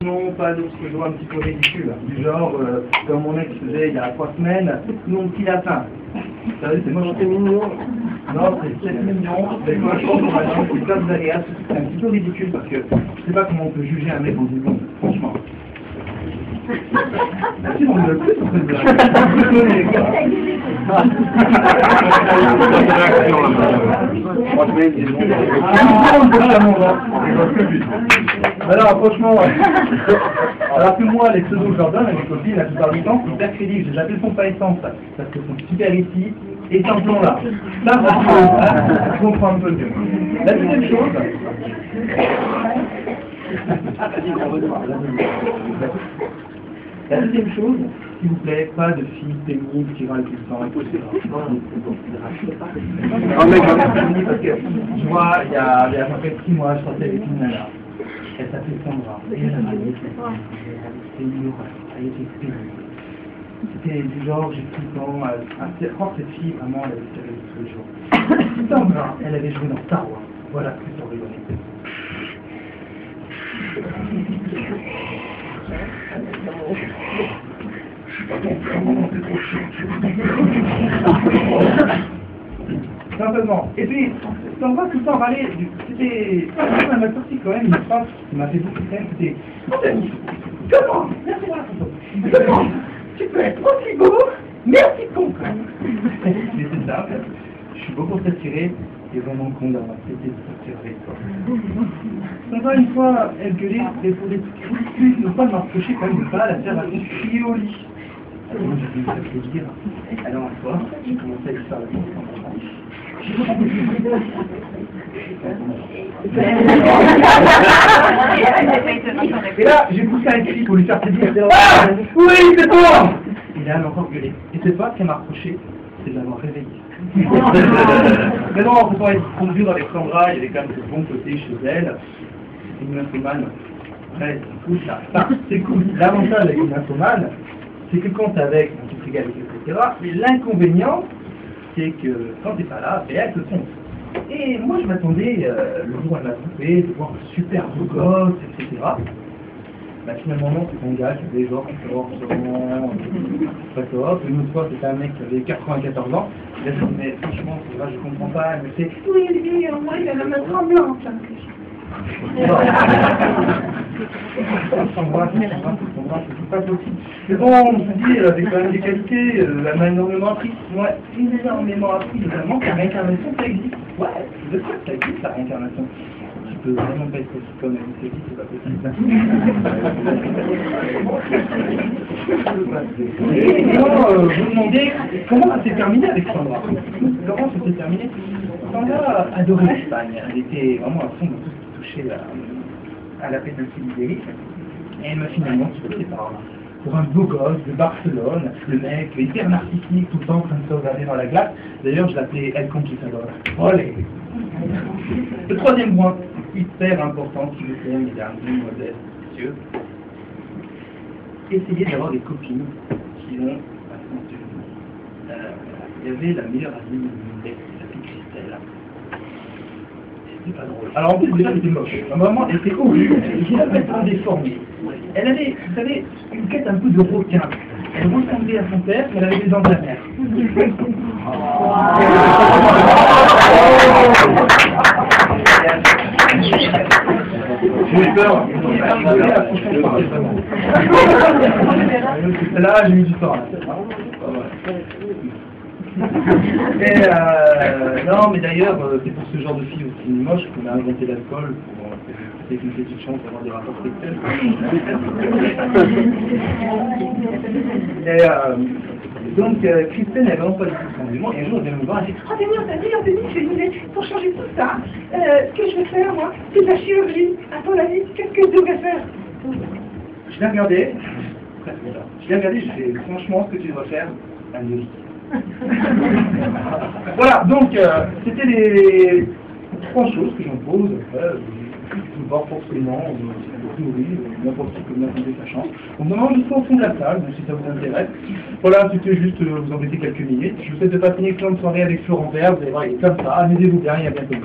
Non, pas d'autres que je vois un petit peu ridicule, du genre, comme mon ex faisait il y a 3 semaines, mon petit lapin. Ça c'est moi, c'est mignon. Non, c'est mignon, mais moi je pense qu'on va dire que c'est pas désagréable, c'est un petit peu ridicule parce que je sais pas comment on peut juger un mec en 10 secondes, franchement. Si on le plus, on peut le alors franchement, alors que moi, les pseudos que je leur donne à mes copines, la plupart du temps, c'est hyper crédible. Je l'appelle pas essence, parce que sont super ici et tampons là. Ça, je comprends un peu mieux. La deuxième chose, la deuxième chose, s'il vous plaît, pas de filles pénibles qui râlent tout le temps. Parce que je vois, il y a à peu près 6 mois, je sortais avec une nana. Elle s'appelait Sandra. Et elle c'était une horreur. Elle était pénible. C'était du genre, j'ai tout le temps. Cette fille, vraiment, elle avait serré tous les jours. Sandra, elle avait joué dans Star Wars. Voilà ce que ça aurait donné. Simplement. Et puis, Sandra tout le temps râler. C'était. Elle m'a sorti quand même une phrase qui m'a fait beaucoup de peine. C'était. Comment? Merci pour la photo. Comment tu peux être aussi beau? Merci de comprendre. Mais c'est ça, en fait. Je suis beau pour t'attirer et vraiment con d'avoir accepté de sortir avec toi. Sandra, une fois, elle gueulait, mais pour des trucs ridicules, ne pas m'approcher quand même de pas la faire crier au lit. Alors moi j'ai dit, ça fait dire. Alors un soir, j'ai commencé à lui faire la conférence. Et là, j'ai poussé un cri pour lui faire plaisir. Ah oui, c'est toi! Et là, elle a encore gueulé. Et c'est pas ce qu'elle m'a reproché, c'est de l'avoir réveillé. Mais non, on peut pas être conduit avec Sandra, il y avait quand même ce bon côté chez elle. C'est une nymphomane. Ouais, c'est cool ça. Enfin, c'est cool. L'avantage avec une nymphomane, c'est que quand t'es avec, tu te régales, etc. Mais l'inconvénient, c'est que quand t'es pas là, elle te trompe. Et moi je m'attendais, le jour où elle m'a trompé, de voir un super beau gosse, etc. Bah finalement non, c'est un gars qui avait genre 14 ans, d'accord. Une autre fois c'était un mec qui avait 94 ans. Et là, je me dis, mais franchement, c'est vrai, je comprends pas. Elle me fait, oui, lui, moi il a la main tremblante. C'est pas possible. Mais bon, on se dit, elle avait quand même des qualités, elle m'a énormément appris. Moi, énormément appris, notamment que la réincarnation, ça existe. Ouais, je sais que ça existe, la réincarnation. Tu peux vraiment pas être aussi comme elle, c'est pas possible. Et moi, je vous demandais comment ça s'est terminé avec Sandra. Comment ça s'est terminé? Sandra adorait l'Espagne, elle était vraiment à fond de tout ce qui touchait à la péninsule ibérique. Et elle m'a finalement sauté pour un beau gosse de Barcelone, le mec hyper narcissique, tout le temps en train de se regarder dans la glace. D'ailleurs, je l'appelais El Conquistador. Olé. Le troisième point, hyper important, s'il vous plaît, mesdames, mesdemoiselles, messieurs, essayez d'avoir des copines qui ont la santé. Il y avait la meilleure amie de mon ex, qui s'appelait Christelle. C'était pas drôle. Alors en plus, déjà, elle était moche. Vraiment, elle était horrible. Elle avait pas déformée. Elle avait, vous savez, une tête un peu de requin. Elle ressemblait à son père, mais elle avait des dents de la mer. J'ai eu peur. Là, j'ai mis du temps. Et non, mais d'ailleurs, c'est pour ce genre de filles aussi moches qu'on a inventé l'alcool pour c'est une petite chance d'avoir des rapports sexuels. Et donc, Christelle n'avait vraiment pas du tout son démon, et un jour, elle vient me voir, elle dit « Ah, Denis, pour changer tout ça, ce que je vais faire, moi, c'est de la chirurgie. À ton avis, qu'est-ce que je devrais faire ?» Je l'ai regardé, je fais « Franchement, ce que tu devrais faire, un devis. » Voilà, donc, c'était les 3 choses que j'en pose. Pas forcément, n'importe qui peut bien tenter sa chance. Donc vraiment jusqu'au fond de la salle, donc si ça vous intéresse. Voilà, c'était juste vous embêter quelques minutes. Je vous souhaite de passer une excellente soirée avec Florent Vert, vous allez voir, il est comme ça, amusez-vous bien et à bientôt.